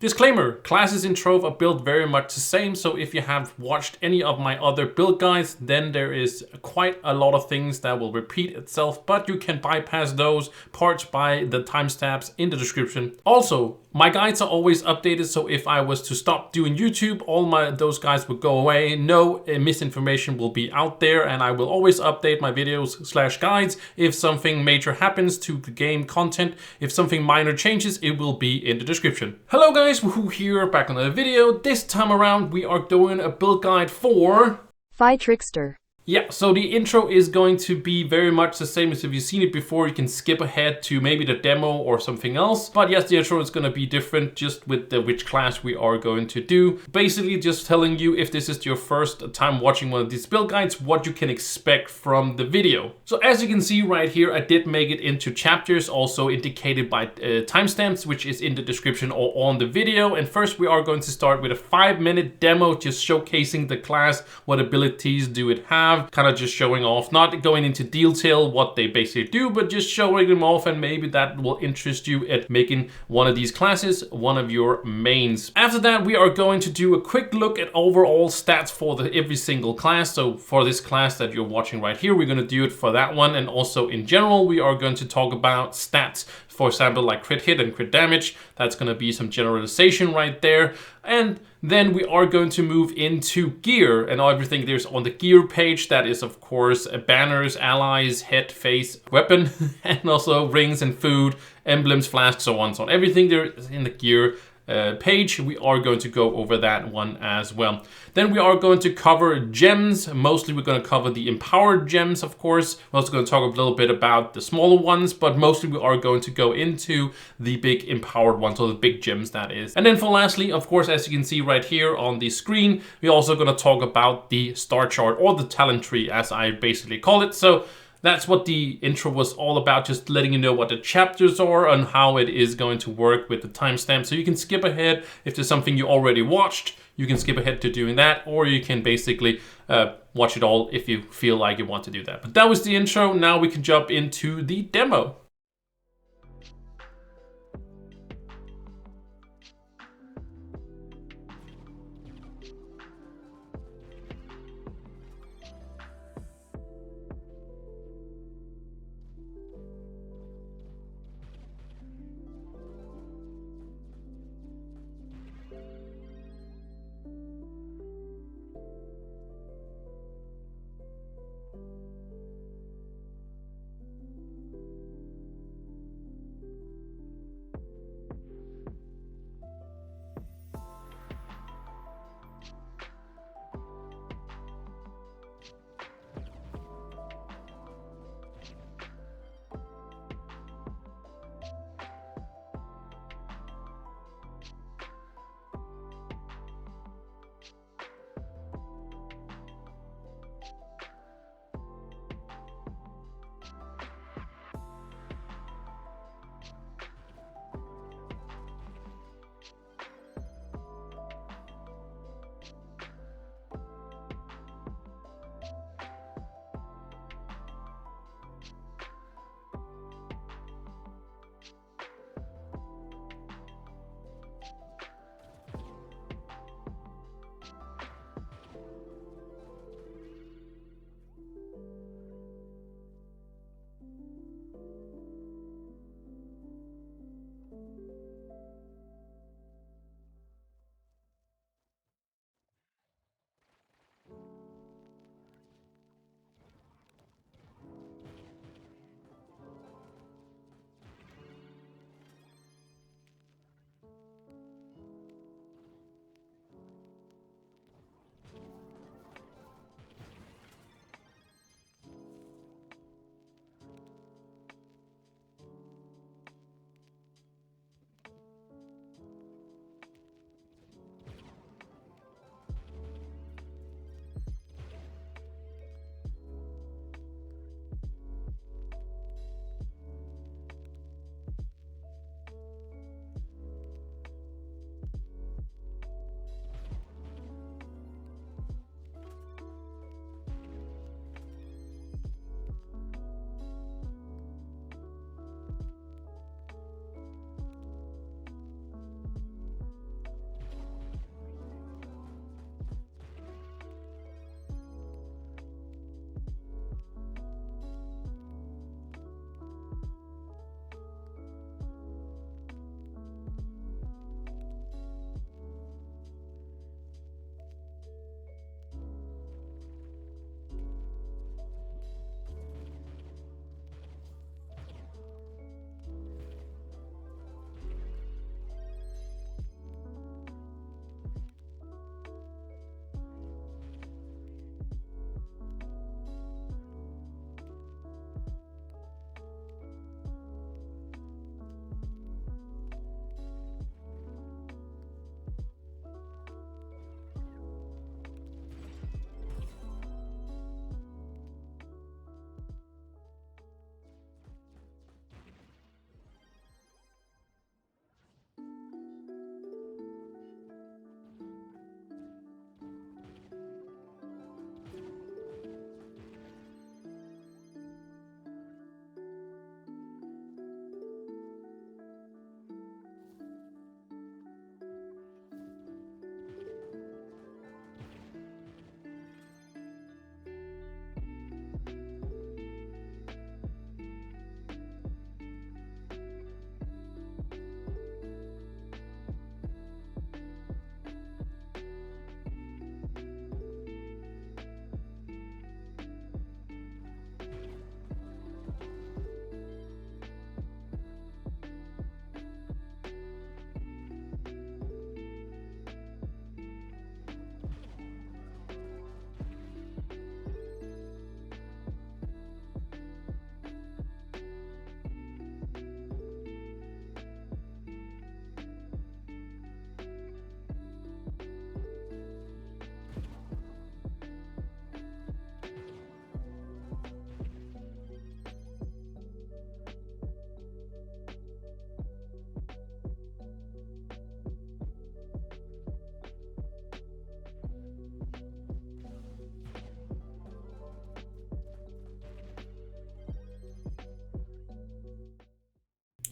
Disclaimer, classes in Trove are built very much the same, so if you have watched any of my other build guides, then there is quite a lot of things that will repeat itself, but you can bypass those parts by the timestamps in the description. Also, my guides are always updated, so if I was to stop doing YouTube, those guides would go away. No misinformation will be out there, and I will always update my videos/guides if something major happens to the game content. If something minor changes, it will be in the description. Hello guys, Wahoo here, back on the video. This time around, we are doing a build guide for FAE TRICKSTER. Yeah, so the intro is going to be very much the same as if you've seen it before. You can skip ahead to maybe the demo or something else. But yes, the intro is going to be different just with which class we are going to do. Basically just telling you, if this is your first time watching one of these build guides, what you can expect from the video. So as you can see right here, I did make it into chapters, also indicated by timestamps, which is in the description or on the video. And first we are going to start with a 5-minute demo, just showcasing the class, what abilities do it have. Kind of just showing off, not going into detail what they basically do, but just showing them off, and maybe that will interest you at making one of these classes one of your mains. After that, we are going to do a quick look at overall stats for every single class. So for this class that you're watching right here, we're going to do it for that one, and also in general we are going to talk about stats, for example, like crit hit and crit damage. That's going to be some generalization right there. And then we are going to move into gear and everything there's on the gear page. That is, of course, banners, allies, head, face, weapon, and also rings and food, emblems, flasks, so on, so on. Everything there is in the gear page, we are going to go over that one as well. Then we are going to cover gems. Mostly we're going to cover the empowered gems, of course. We're also going to talk a little bit about the smaller ones, but mostly we are going to go into the big empowered ones, or the big gems, that is. And then for lastly, of course, as you can see right here on the screen, we're also going to talk about the star chart, or the talent tree, as I basically call it. So that's what the intro was all about, just letting you know what the chapters are and how it is going to work with the timestamp. So you can skip ahead if there's something you already watched. You can skip ahead to doing that, or you can basically watch it all if you feel like you want to do that. But that was the intro. Now we can jump into the demo.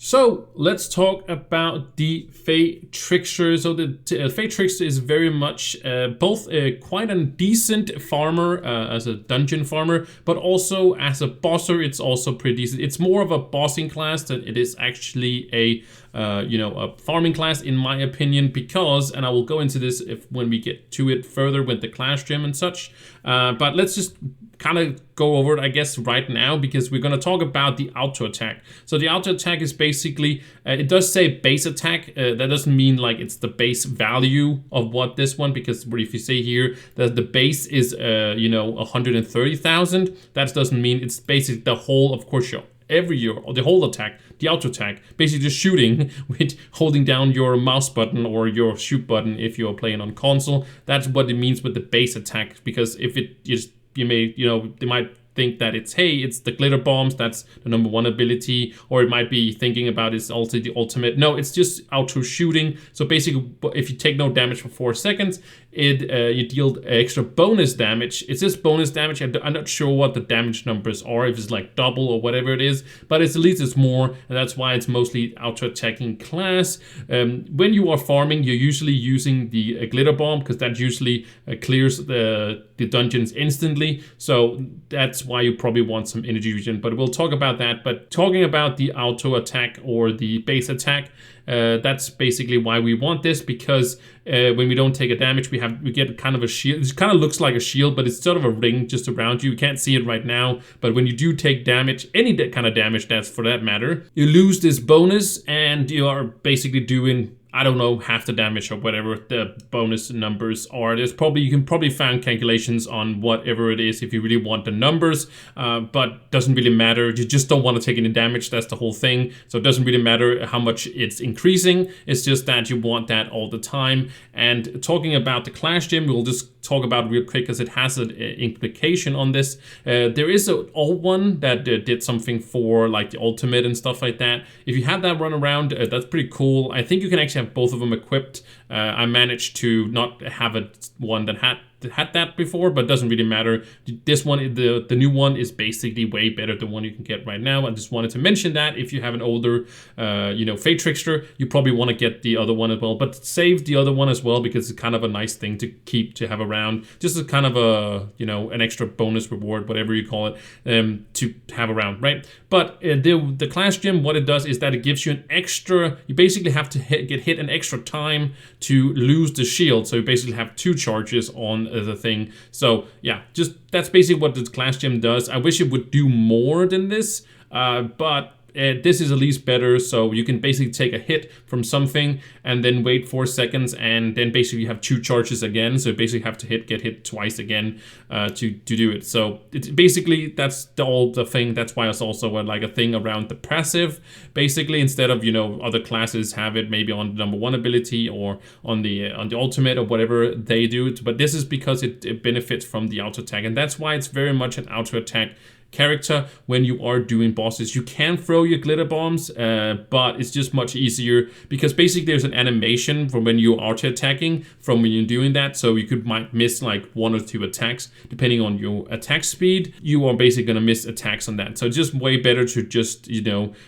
So let's talk about the FAE Trickster. So the FAE Trickster is very much both quite a decent farmer as a dungeon farmer, but also as a bosser, it's also pretty decent. It's more of a bossing class than it is actually a a farming class, in my opinion, because, and I will go into this when we get to it further with the class gem and such, but let's just kind of go over it, I guess, right now, because we're going to talk about the auto attack. So the auto attack is basically, it does say base attack. That doesn't mean like it's the base value of what this one, because if you say here that the base is 130,000, that doesn't mean it's basically the whole, of course, every year, or the whole attack, the auto attack, basically just shooting with holding down your mouse button or your shoot button if you're playing on console. That's what it means with the base attack, because if it is, they might think that it's the glitter bombs, that's the #1 ability, or it might be thinking about it's also the ultimate. No, it's just auto shooting. So basically, if you take no damage for 4 seconds, you deal extra bonus damage. It says bonus damage. I'm not sure what the damage numbers are, if it's like double or whatever it is, but at least it's more, and that's why it's mostly auto attacking class. When you are farming, you're usually using the glitter bomb, because that usually clears the dungeons instantly. So that's why you probably want some energy regen, but we'll talk about that. But talking about the auto attack or the base attack, that's basically why we want this, because when we don't take a damage, we get kind of a shield. It kind of looks like a shield, but it's sort of a ring just around you. You can't see it right now, but when you do take damage, any kind of damage, that's for that matter, you lose this bonus, and you are basically doing, I don't know, half the damage or whatever the bonus numbers are. You can probably find calculations on whatever it is if you really want the numbers, but doesn't really matter. You just don't want to take any damage. That's the whole thing. So it doesn't really matter how much it's increasing. It's just that you want that all the time. And talking about the class gem, we'll just talk about real quick, because it has an implication on this. There is an old one that did something for like the ultimate and stuff like that. If you have that run around, that's pretty cool. I think you can actually have both of them equipped. I managed to not have one that had that before, but it doesn't really matter. This one, the new one, is basically way better than the one you can get right now. I just wanted to mention that if you have an older FAE Trickster, you probably want to get the other one as well, but save the other one as well, because it's kind of a nice thing to keep, to have around, just as kind of a an extra bonus reward, whatever you call it, to have around, right? But the class gem, what it does is that it gives you an extra, you basically have to get hit an extra time to lose the shield. So you basically have 2 charges on the thing. So yeah, just that's basically what the class gem does. I wish it would do more than this, but this is at least better. So you can basically take a hit from something and then wait 4 seconds, and then basically you have 2 charges again. So you basically have to get hit twice again to do it. So it's basically, that's all the thing. That's why it's also like a thing around the passive, basically, instead of other classes have it maybe on the #1 ability or on the ultimate or whatever they do it. But this is because it benefits from the auto attack, and that's why it's very much an auto attack character when you are doing bosses. You can throw your glitter bombs, but it's just much easier, because basically there's an animation from when you are auto attacking from when you're doing that. So you might miss like 1 or 2 attacks depending on your attack speed. You are basically gonna miss attacks on that. So it's just way better to just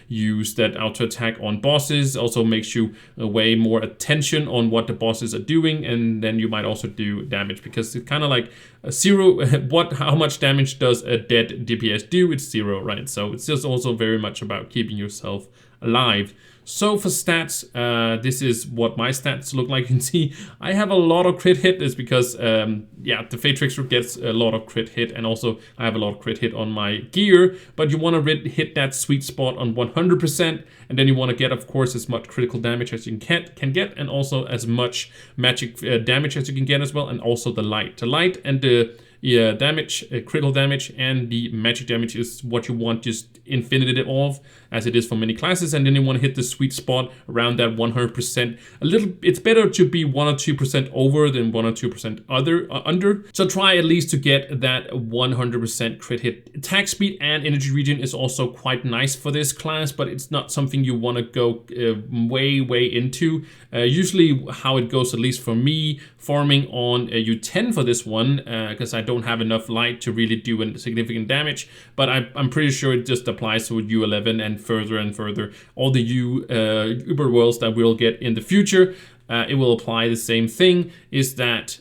use that auto attack on bosses. Also makes you way more attention on what the bosses are doing, and then you might also do damage, because it's kind of like how much damage does a dead DPS do? It's 0, right? So it's just also very much about keeping yourself alive. So for stats, this is what my stats look like. You can see I have a lot of crit hit. It's because, yeah, the FAE Trickster gets a lot of crit hit, and also I have a lot of crit hit on my gear. But you want to hit that sweet spot on 100%, and then you want to get, of course, as much critical damage as you can get, and also as much magic damage as you can get as well, and also the light. The light and the damage, critical damage, and the magic damage is what you want just infinite of, as it is for many classes, and then you want to hit the sweet spot around that 100%. It's better to be 1 or 2% over than 1 or 2% under. So try at least to get that 100% crit hit. Attack speed and energy regen is also quite nice for this class, but it's not something you want to go way into. Usually how it goes, at least for me, farming on U10 for this one, because I don't have enough light to really do a significant damage, but I'm pretty sure it just applies to U11 and further. All the Uber worlds that we'll get in the future, it will apply the same thing, is that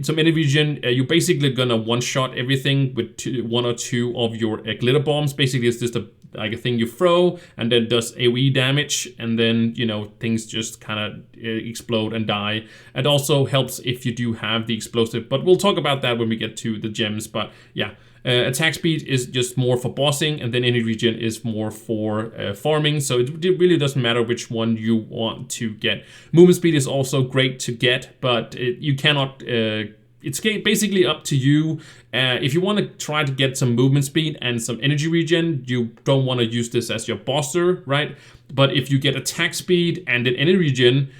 some energy regen, you're basically gonna one-shot everything with one or two of your glitter bombs. Basically, it's just like a thing you throw and then does AoE damage, and then, you know, things just kind of explode and die. It also helps if you do have the explosive, but we'll talk about that when we get to the gems. But yeah, attack speed is just more for bossing, and then energy regen is more for farming. So it really doesn't matter which one you want to get. Movement speed is also great to get, but you cannot. It's basically up to you. If you want to try to get some movement speed and some energy regen, you don't want to use this as your bosser, right? But if you get attack speed and then energy regen,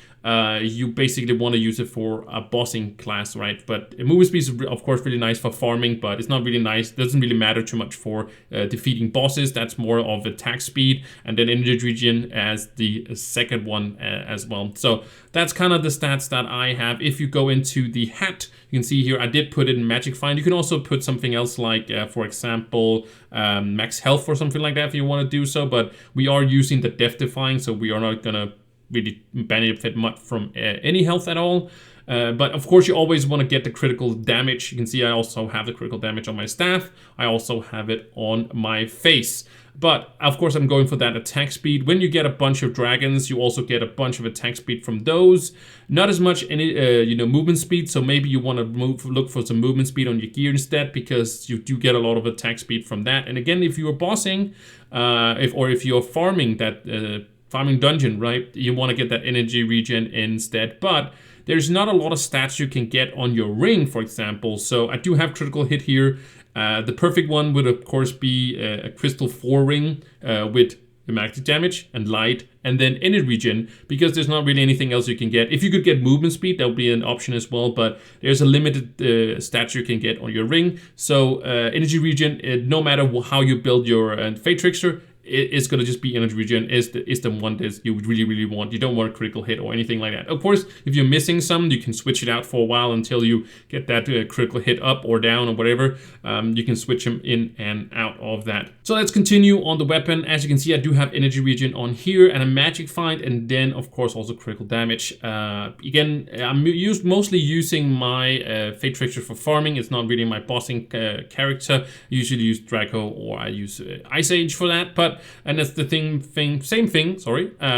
you basically want to use it for a bossing class, right? But movement speed is of course really nice for farming, but it's not really nice. It doesn't really matter too much for defeating bosses. That's more of attack speed, and then energy regen as the second one as well. So that's kind of the stats that I have. If you go into the hat, you can see here I did put it in magic find. You can also put something else like, for example, max health or something like that if you want to do so. But we are using the death defying, so we are not gonna really benefit much from any health at all. But of course you always want to get the critical damage. You can see I also have the critical damage on my staff. I also have it on my face. But of course I'm going for that attack speed. When you get a bunch of dragons, you also get a bunch of attack speed from those. Not as much any movement speed, so maybe you want to look for some movement speed on your gear instead, because you do get a lot of attack speed from that. And again, if you are bossing, if you're farming that farming dungeon, right, you want to get that energy regen instead. But there's not a lot of stats you can get on your ring, for example. So I do have critical hit here. The perfect one would of course be a crystal 4 ring with the magic damage and light and then energy regen, because there's not really anything else you can get. If you could get movement speed, that would be an option as well, but there's a limited stat you can get on your ring. So energy regen, no matter how you build your FAE Trickster, it's going to just be energy regen is the one that you really want. You don't want a critical hit or anything like that. Of course, if you're missing some, you can switch it out for a while until you get that critical hit up or down or whatever. You can switch them in and out of that. So let's continue on the weapon. As you can see, I do have energy regen on here and a magic find, and then of course also critical damage. Again, I'm mostly using my FAE Trickster for farming. It's not really my bossing character. I usually use Draco or I use Ice Age for that, but and that's the same thing,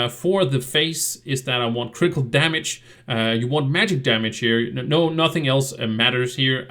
for the face is that I want critical damage. You want magic damage here. Nothing else matters here.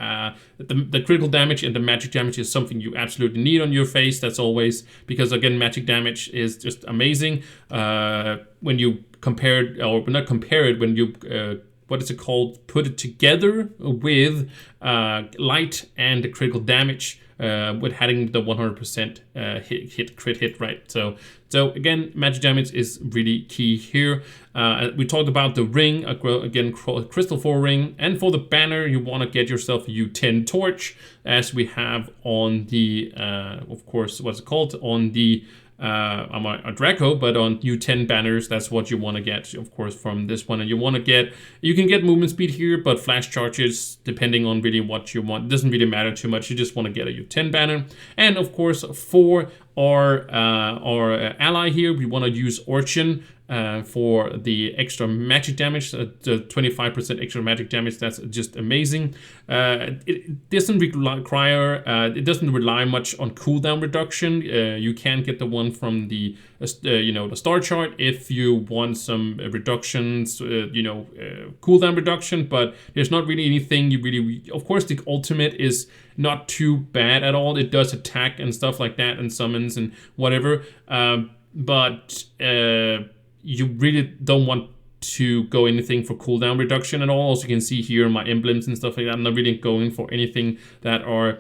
The critical damage and the magic damage is something you absolutely need on your face. That's always, because again, magic damage is just amazing. When you compare it, or not compare it, when you what is it called? Put it together with light and the critical damage. With having the 100% crit hit, right? So again, magic damage is really key here. We talked about the ring, again, crystal 4 ring, and for the banner, you want to get yourself a U10 torch, as we have on the, of course, what's it called? On the a Draco, but on U10 banners, that's what you want to get, of course, from this one. And you can get movement speed here, but flash charges, depending on really what you want. It doesn't really matter too much. You just want to get a U10 banner. And of course, for our ally here, we want to use Orchin for the extra magic damage, the 25% extra magic damage. That's just amazing. It doesn't require, it doesn't rely much on cooldown reduction. You can get the one from the the star chart if you want some reductions, cooldown reduction, but there's not really anything you really. Of course, the ultimate is not too bad at all. It does attack and stuff like that, and summons and whatever. But you really don't want to go anything for cooldown reduction at all. As you can see here, my emblems and stuff like that, I'm not really going for anything that are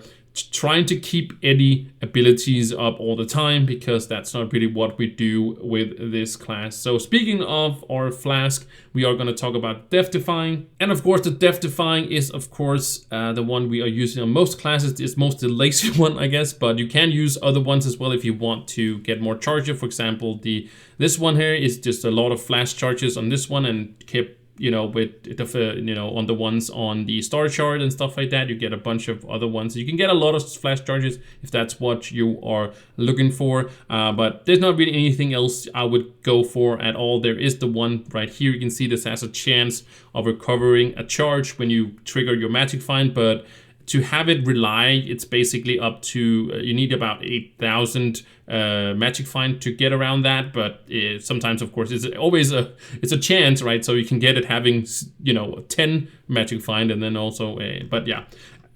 trying to keep any abilities up all the time, because that's not really what we do with this class. So speaking of our flask, we are going to talk about Death Defying. And of course, the Death Defying is of course the one we are using on most classes. It's most the lazy one, I guess, but you can use other ones as well if you want to get more charges. For example, this one here is just a lot of flash charges on this one, and keep you know, with the, you know, on the ones on the star chart and stuff like that. You get a bunch of other ones. You can get a lot of flash charges if that's what you are looking for. But there's not really anything else I would go for at all. There is the one right here. You can see this has a chance of recovering a charge when you trigger your magic find, but to have it rely, it's basically up to, you need about 8,000 magic find to get around that. But sometimes, of course, it's always it's a chance, right? So you can get it having, you know, 10 magic find, and then also but yeah.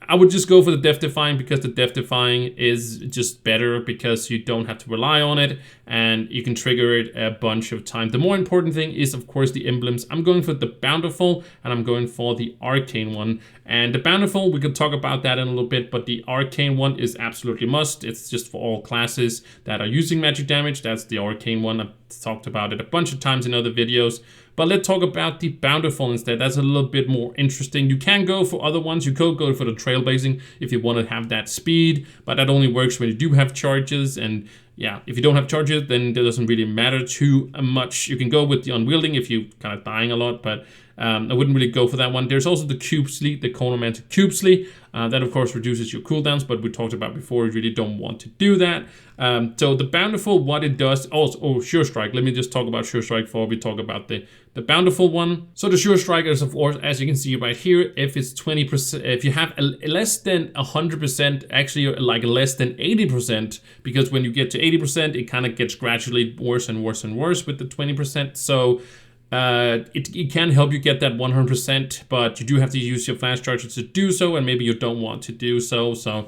I would just go for the depth defying, because the depth defying is just better because you don't have to rely on it and you can trigger it a bunch of times. The more important thing is, of course, the emblems. I'm going for the bountiful and I'm going for the arcane one. And the bountiful, we could talk about that in a little bit, but the arcane one is absolutely must. It's just for all classes that are using magic damage. That's the arcane one. I've talked about it a bunch of times in other videos. But let's talk about the bountiful instead. That's a little bit more interesting. You can go for other ones. You could go for the trailblazing if you want to have that speed, but that only works when you do have charges. And yeah, if you don't have charges, then it doesn't really matter too much. You can go with the unwielding if you're kind of dying a lot, but I wouldn't really go for that one. There's also the cube sleep, the chronomantic cube sleep. That of course reduces your cooldowns, but we talked about before, you really don't want to do that. So the bountiful, what it does, also, sure strike. Let me just talk about sure strike before we talk about the bountiful one. So the sure strike is, of course, as you can see right here, if it's 20%, if you have less than 100%, actually like less than 80%, because when you get to 80%, it kind of gets gradually worse and worse and worse with the 20%. So it can help you get that 100%, but you do have to use your flash charges to do so, and maybe you don't want to do so. So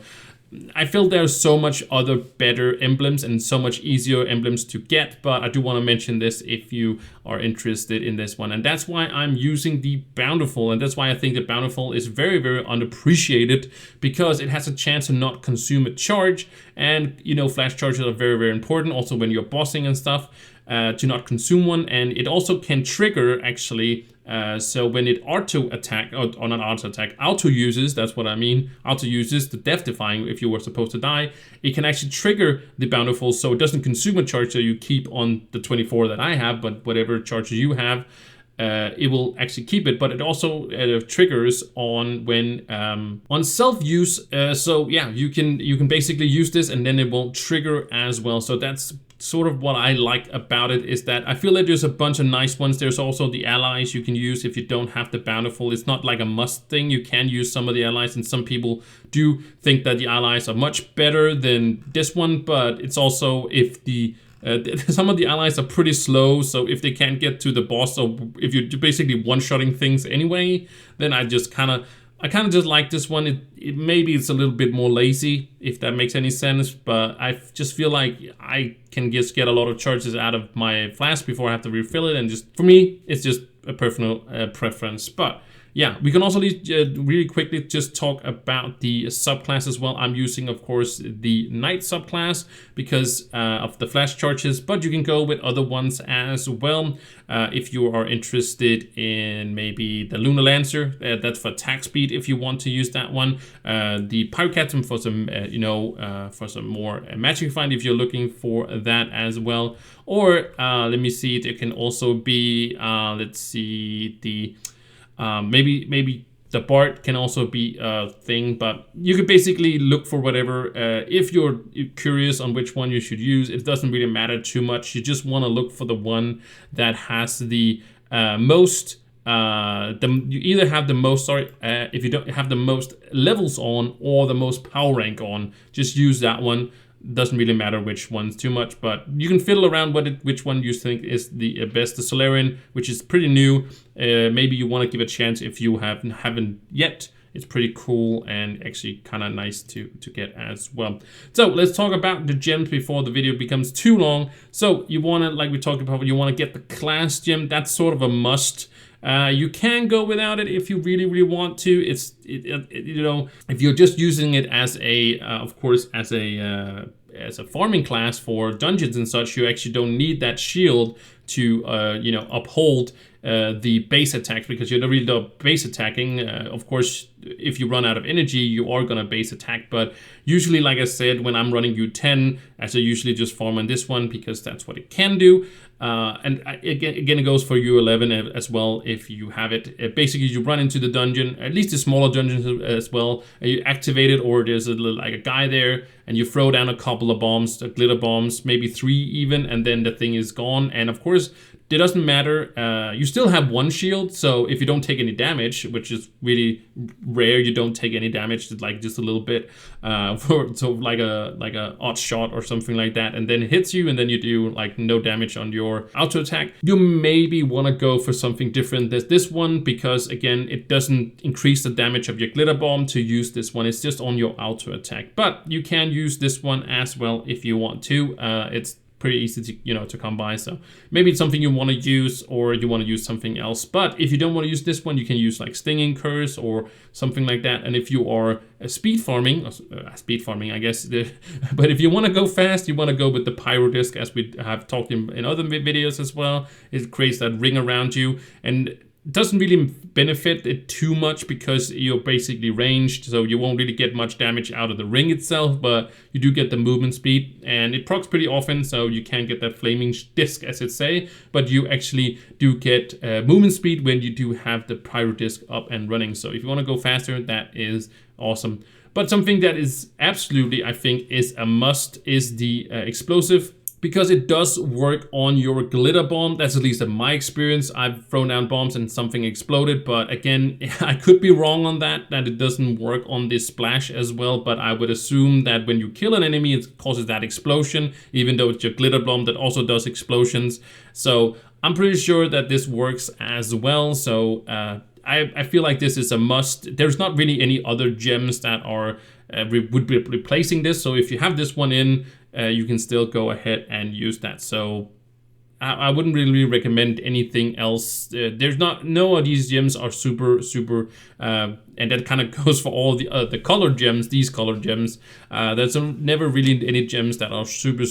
I feel there's so much other better emblems and so much easier emblems to get, but I do want to mention this if you are interested in this one. And that's why I'm using the bountiful, and that's why I think the bountiful is very, very underappreciated, because it has a chance to not consume a charge. And you know, flash charges are very, very important also when you're bossing and stuff, to not consume one. And it also can trigger actually, so when it auto attack, or not auto attack, auto uses, that's what I mean, auto uses the death defying if you were supposed to die, it can actually trigger the bountiful, so it doesn't consume a charge, so you keep on the 24 that I have, but whatever charges you have, it will actually keep it. But it also triggers on when on self-use, so yeah, you can basically use this and then it won't trigger as well. So that's sort of what I like about it, is that I feel like there's a bunch of nice ones. There's also the allies you can use if you don't have the bountiful. It's not like a must thing. You can use some of the allies, and some people do think that the allies are much better than this one, but it's also, if the some of the allies are pretty slow, so if they can't get to the boss, or if you're basically one-shotting things anyway, then I kind of just like this one. Maybe it's a little bit more lazy, if that makes any sense, but I just feel like I can just get a lot of charges out of my flask before I have to refill it, and just, for me, it's just a personal preference. But yeah, we can also really quickly just talk about the subclass as well. I'm using, of course, the Knight subclass because of the flash charges, but you can go with other ones as well. If you are interested in maybe the Lunar Lancer, that's for attack speed if you want to use that one. The Pirate Captain for some, for some more magic find if you're looking for that as well. Or let me see, there can also be, let's see, the maybe the Bard can also be a thing, but you could basically look for whatever. If you're curious on which one you should use, it doesn't really matter too much. You just want to look for the one that has the most, you either have the most, if you don't have the most levels on or the most power rank on, just use that one. Doesn't really matter which one's too much, but you can fiddle around which one you think is the best. The Solarian, which is pretty new, maybe you want to give a chance if you haven't yet. It's pretty cool and actually kind of nice to get as well. So let's talk about the gems before the video becomes too long. So you want to, like we talked about, you want to get the class gem. That's sort of a must. You can go without it if you really, really want to. You know, if you're just using it as a, of course, as a farming class for dungeons and such, you actually don't need that shield to, you know, uphold the base attacks, because you're not really base attacking. Of course, if you run out of energy, you are gonna base attack. But usually, like I said, when I'm running U10, I usually just farm on this one because that's what it can do. And again, it goes for U11 as well if you have it. Basically, you run into the dungeon, at least the smaller dungeons as well, and you activate it, or there's like a guy there, and you throw down a couple of bombs, glitter bombs, maybe 3 even, and then the thing is gone. And of course, it doesn't matter. You still have 1 shield, so if you don't take any damage, which is really rare, you don't take any damage, like just a little bit, so like a odd shot or something like that, and then it hits you, and then you do like no damage on your auto attack. You maybe want to go for something different than this one, because again, it doesn't increase the damage of your glitter bomb to use this one. It's just on your auto attack, but you can use this one as well if you want to. It's pretty easy to to come by, so maybe it's something you want to use, or you want to use something else. But if you don't want to use this one, you can use like stinging curse or something like that. And if you are speed farming I guess, but if you want to go fast, you want to go with the pyro disc, as we have talked in other videos as well. It creates that ring around you, and doesn't really benefit it too much because you're basically ranged, so you won't really get much damage out of the ring itself, but you do get the movement speed, and it procs pretty often, so you can't get that flaming disc, as it say, but you actually do get movement speed when you do have the pyro disc up and running. So if you want to go faster, that is awesome. But something that is absolutely, I think, is a must is the explosive, because it does work on your glitter bomb. That's at least in my experience. I've thrown down bombs and something exploded, but again, I could be wrong on that it doesn't work on this splash as well, but I would assume that when you kill an enemy, it causes that explosion, even though it's your glitter bomb that also does explosions. So I'm pretty sure that this works as well. So I feel like this is a must. There's not really any other gems that are would be replacing this. So if you have this one in, you can still go ahead and use that. So I wouldn't really recommend anything else. There's no of these gems are super, and that kind of goes for all the colored gems, these colored gems. There's never really any gems that are super,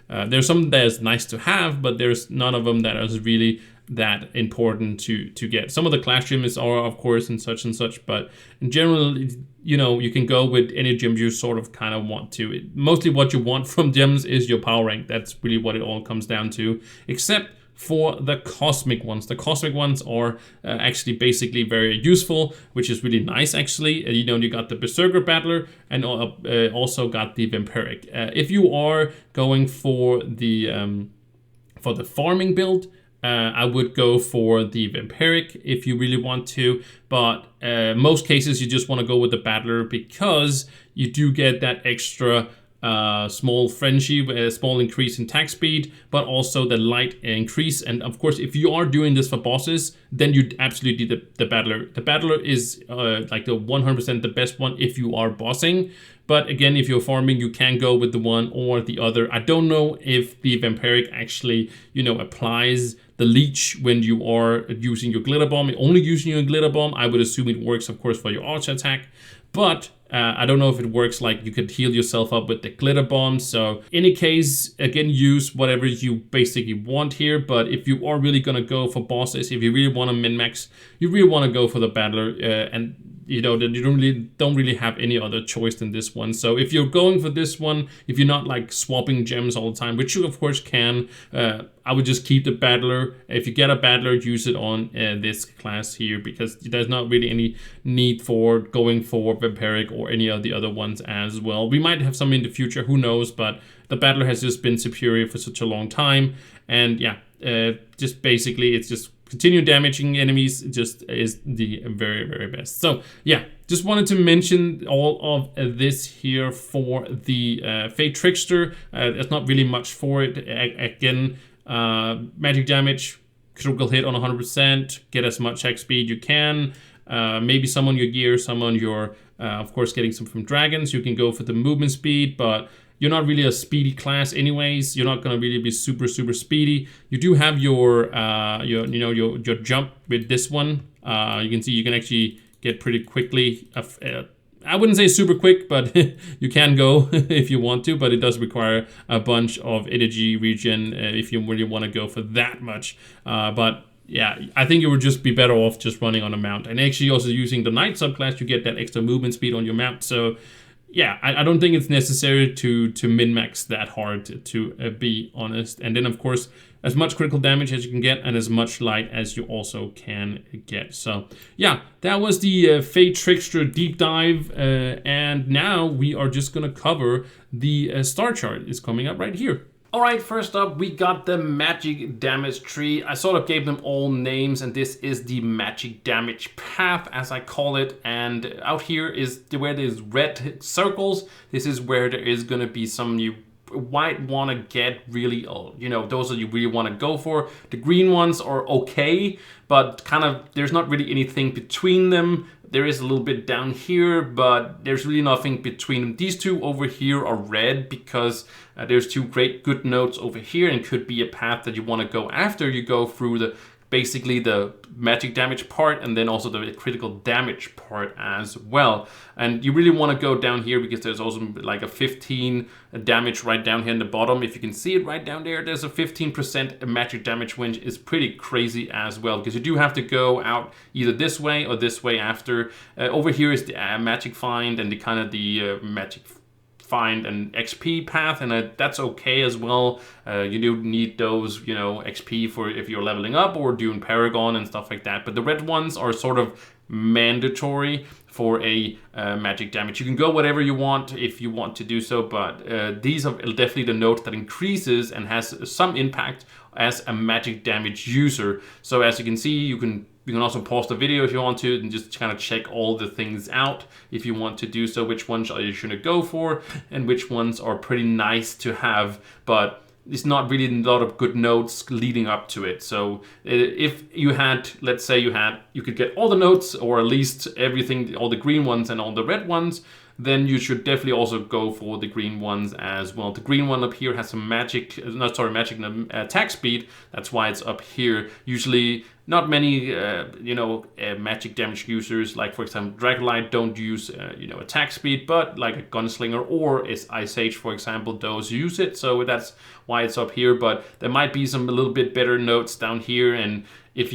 there's some that is nice to have, but there's none of them that is really that important to get. Some of the class gems are, of course, and such, but in general, you can go with any gems you sort of kind of want to. Mostly what you want from gems is your power rank. That's really what it all comes down to, except for the cosmic ones. The cosmic ones are actually basically very useful, which is really nice actually. You got the Berserker Battler and also got the Vampiric. If you are going for the farming build, I would go for the Vampiric if you really want to, but most cases you just want to go with the Battler, because you do get that extra small frenzy, small increase in attack speed, but also the light increase. And of course, if you are doing this for bosses, then you absolutely need the Battler. The Battler is like the 100% the best one if you are bossing. But again, if you're farming, you can go with the one or the other. I don't know if the Vampiric actually, applies the leech when you are using your glitter bomb. Only using your glitter bomb, I would assume it works, of course, for your auto attack. But I don't know if it works like you could heal yourself up with the glitter bomb. So in any case, again, use whatever you basically want here. But if you are really going to go for bosses, if you really want to min-max, you really want to go for the Battler. And you don't really have any other choice than this one. So if you're going for this one, if you're not like swapping gems all the time, which you of course can, I would just keep the Battler. If you get a Battler, use it on this class here, because there's not really any need for going for Vampiric or any of the other ones as well. We might have some in the future, who knows, but the Battler has just been superior for such a long time. And yeah, just basically it's just continue damaging enemies, just is the very, very best. So yeah, just wanted to mention all of this here for the FAE TRICKSTER. There's not really much for it. Again, magic damage, critical hit on 100%, get as much attack speed you can. Maybe summon your gear, summon your, of course, getting some from dragons. You can go for the movement speed, but you're not really a speedy class anyways. You're not going to really be super speedy. You do have your jump with this one. You can see you can actually get pretty quickly. I wouldn't say super quick, but you can go if you want to, but it does require a bunch of energy regen if you really want to go for that much. But yeah, I think you would just be better off just running on a mount. And actually also using the knight subclass, you get that extra movement speed on your mount. So yeah, I don't think it's necessary to min-max that hard, to be honest. And then, of course, as much critical damage as you can get and as much light as you also can get. So yeah, that was the FAE TRICKSTER deep dive. And now we are just going to cover the star chart. Is coming up right here. Alright, first up we got the magic damage tree. I sort of gave them all names, and this is the magic damage path, as I call it. And out here is where there's red circles. This is where there is going to be some you might want to get really, you know, those that you really want to go for. The green ones are okay, but kind of there's not really anything between them. There is a little bit down here, but there's really nothing between them. These two over here are red because there's two good nodes over here, and could be a path that you want to go after you go through basically the magic damage part, and then also the critical damage part as well. And you really want to go down here because there's also like a 15 damage right down here in the bottom. If you can see it right down there, there's a 15% magic damage, which is pretty crazy as well, because you do have to go out either this way or this way after. Over here is the magic find and the kind of the magic find an XP path, and that's okay as well. You do need those, you know, XP for if you're leveling up or doing Paragon and stuff like that. But the red ones are sort of mandatory for a magic damage. You can go whatever you want if you want to do so, but these are definitely the nodes that increases and has some impact as a magic damage user. So as you can see, you can also pause the video if you want to and just kind of check all the things out if you want to do so, which ones are you should go for and which ones are pretty nice to have, but it's not really a lot of good notes leading up to it. So if you had, let's say you could get all the notes, or at least everything, all the green ones and all the red ones, then you should definitely also go for the green ones as well. The green one up here has some magic attack speed. That's why it's up here. Usually not many, magic damage users, like for example, Dragonlight, don't use, attack speed, but like a Gunslinger or is Ice Age, for example, those use it. So that's why it's up here, but there might be some a little bit better notes down here. And if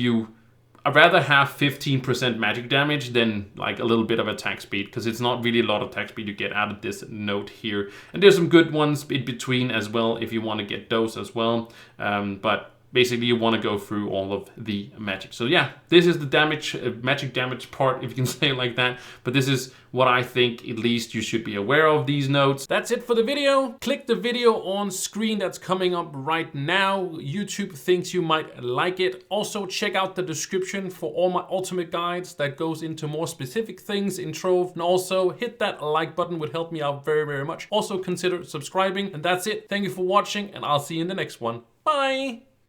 I'd rather have 15% magic damage than like a little bit of attack speed, because it's not really a lot of attack speed you get out of this note here. And there's some good ones in between as well if you want to get those as well. But basically you want to go through all of the magic. So yeah, this is the magic damage part, if you can say it like that. But this is what I think at least you should be aware of, these notes. That's it for the video. Click the video on screen that's coming up right now. YouTube thinks you might like it. Also check out the description for all my ultimate guides that goes into more specific things in Trove. And also hit that like button, would help me out very, very much. Also consider subscribing. And that's it. Thank you for watching, and I'll see you in the next one. Bye.